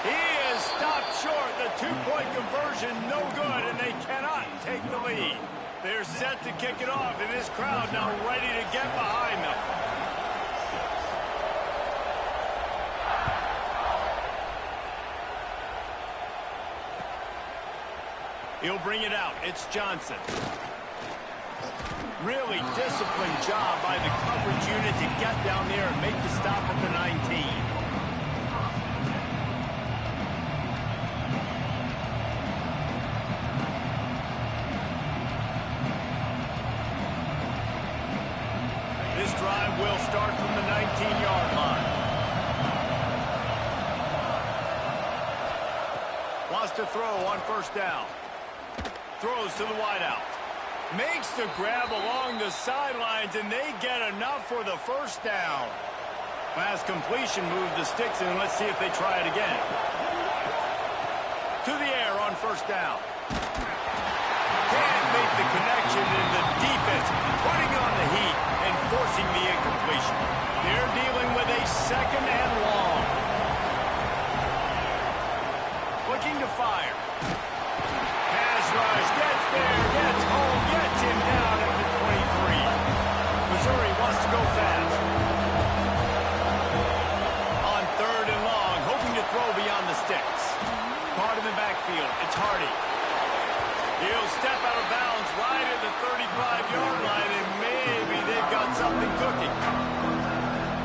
He is stopped short. The two-point conversion no good, and they cannot take the lead. They're set to kick it off, and this crowd now ready to get behind them. He'll bring it out. It's Johnson. Really disciplined job by the coverage unit to get down there and make the stop at the 19. This drive will start from the 19-yard line. Wants to throw on first down. Throws to the wideout. Makes the grab along the sidelines, and they get enough for the first down. Pass completion, move the sticks in. Let's see if they try it again. To the air on first down. Can't make the connection, and the defense putting on the heat and forcing the incompletion. They're dealing with a second and long. Looking to fire. Pass rush, gets there, gets home, gets him down at the 23. Missouri wants to go fast. On third and long, hoping to throw beyond the sticks. Caught in the backfield, it's Hardy. He'll step out of bounds right at the 35-yard line, and maybe they've got something cooking.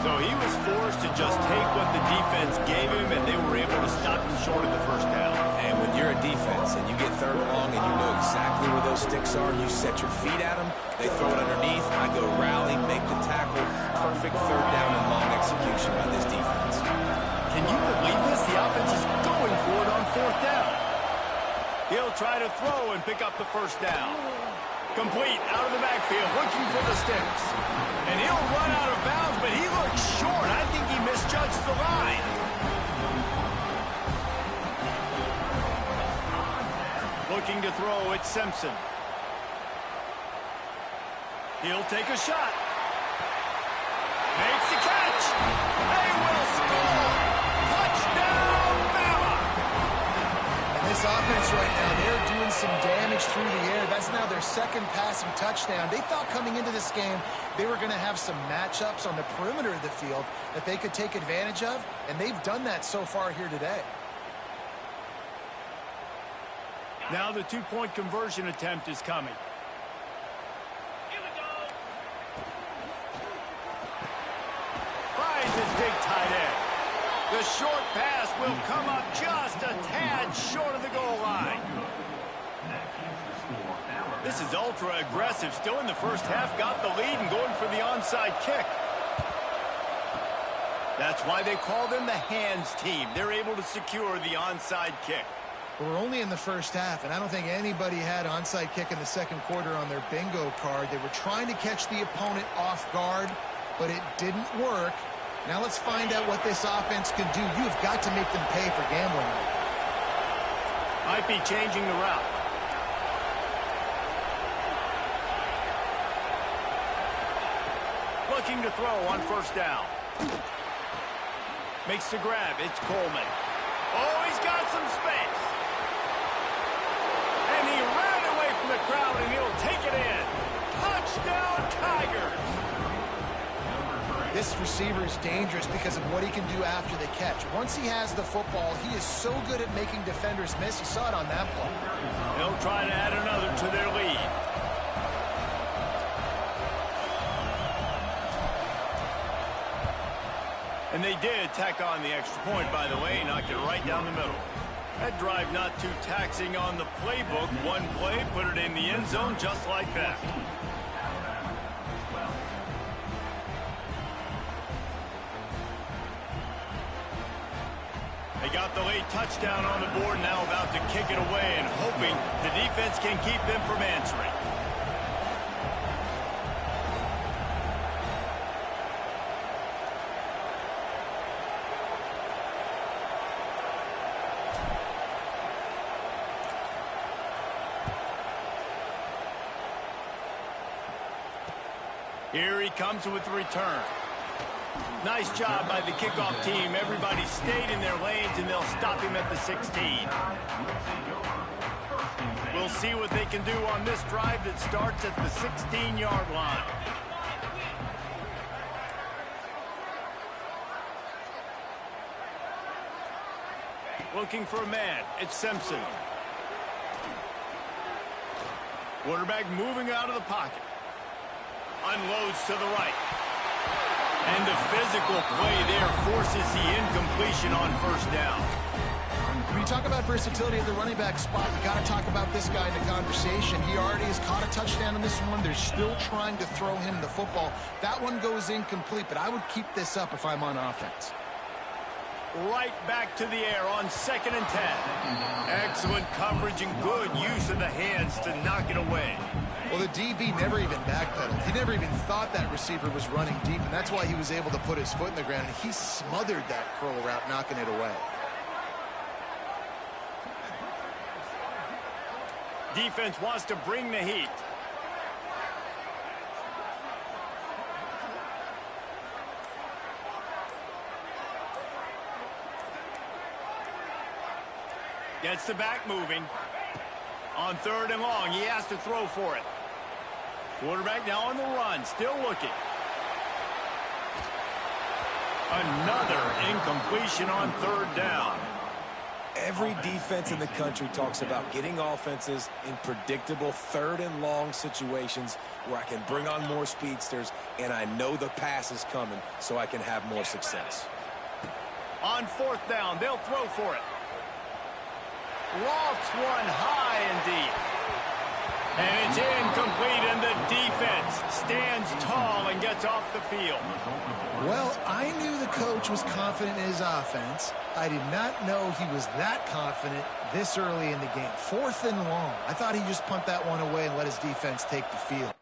So he was forced to just take what the defense gave him, and they were able to stop him short of the first down. And when you're a defense and you get third and long and you know exactly where those sticks are, you set your feet at them, they throw it underneath, I go rally, make the tackle. Perfect third down and long execution by this defense. Can you believe this? The offense is going for it on fourth down. He'll try to throw and pick up the first down. Complete out of the backfield, looking for the sticks. And he'll run out of bounds, but he looks short. I think he misjudged the line. Looking to throw, it's Simpson. He'll take a shot. Makes the catch. They will score. Touchdown, Bama. And this offense right now, they're doing some damage through the air. That's now their second passing touchdown. They thought coming into this game they were going to have some matchups on the perimeter of the field that they could take advantage of, and they've done that so far here today. Now the two-point conversion attempt is coming. Finds his big tight end. The short pass will come up just a tad short of the goal line. This is ultra-aggressive. Still in the first half, got the lead and going for the onside kick. That's why they call them the hands team. They're able to secure the onside kick. We're only in the first half, and I don't think anybody had onside kick in the second quarter on their bingo card. They were trying to catch the opponent off guard, but it didn't work. Now let's find out what this offense can do. You've got to make them pay for gambling. Might be changing the route. Looking to throw on first down. Makes the grab. It's Coleman. Oh, he's got some space. And he ran away from the crowd, and he'll take it in. Touchdown, Tigers. This receiver is dangerous because of what he can do after the catch. Once he has the football, he is so good at making defenders miss. You saw it on that play. They'll try to add another to their lead. And they did tack on the extra point, by the way, knocked it right down the middle. That drive not too taxing on the playbook. One play, put it in the end zone just like that. They got the late touchdown on the board, now about to kick it away and hoping the defense can keep them from answering. Here he comes with the return. Nice job by the kickoff team. Everybody stayed in their lanes, and they'll stop him at the 16. We'll see what they can do on this drive that starts at the 16-yard line. Looking for a man. It's Simpson. Quarterback moving out of the pocket. Unloads to the right. And the physical play there forces the incompletion on first down. When you talk about versatility at the running back spot, you got to talk about this guy in the conversation. He already has caught a touchdown in this one. They're still trying to throw him the football. That one goes incomplete, but I would keep this up if I'm on offense. Right back to the air on 2nd and 10. Excellent coverage and good use of the hands to knock it away. Well, the DB never even backpedaled. He never even thought that receiver was running deep, and that's why he was able to put his foot in the ground. He smothered that curl route, knocking it away. Defense wants to bring the heat. Gets the back moving. On 3rd and long, he has to throw for it. Quarterback now on the run, still looking. Another incompletion on 3rd down. Every defense in the country talks about getting offenses in predictable 3rd and long situations where I can bring on more speedsters and I know the pass is coming so I can have more success. On 4th down, they'll throw for it. Lofts one high and deep. And it's incomplete, and the defense stands tall and gets off the field. Well, I knew the coach was confident in his offense. I did not know he was that confident this early in the game. 4th and long. I thought he'd just punt that one away and let his defense take the field.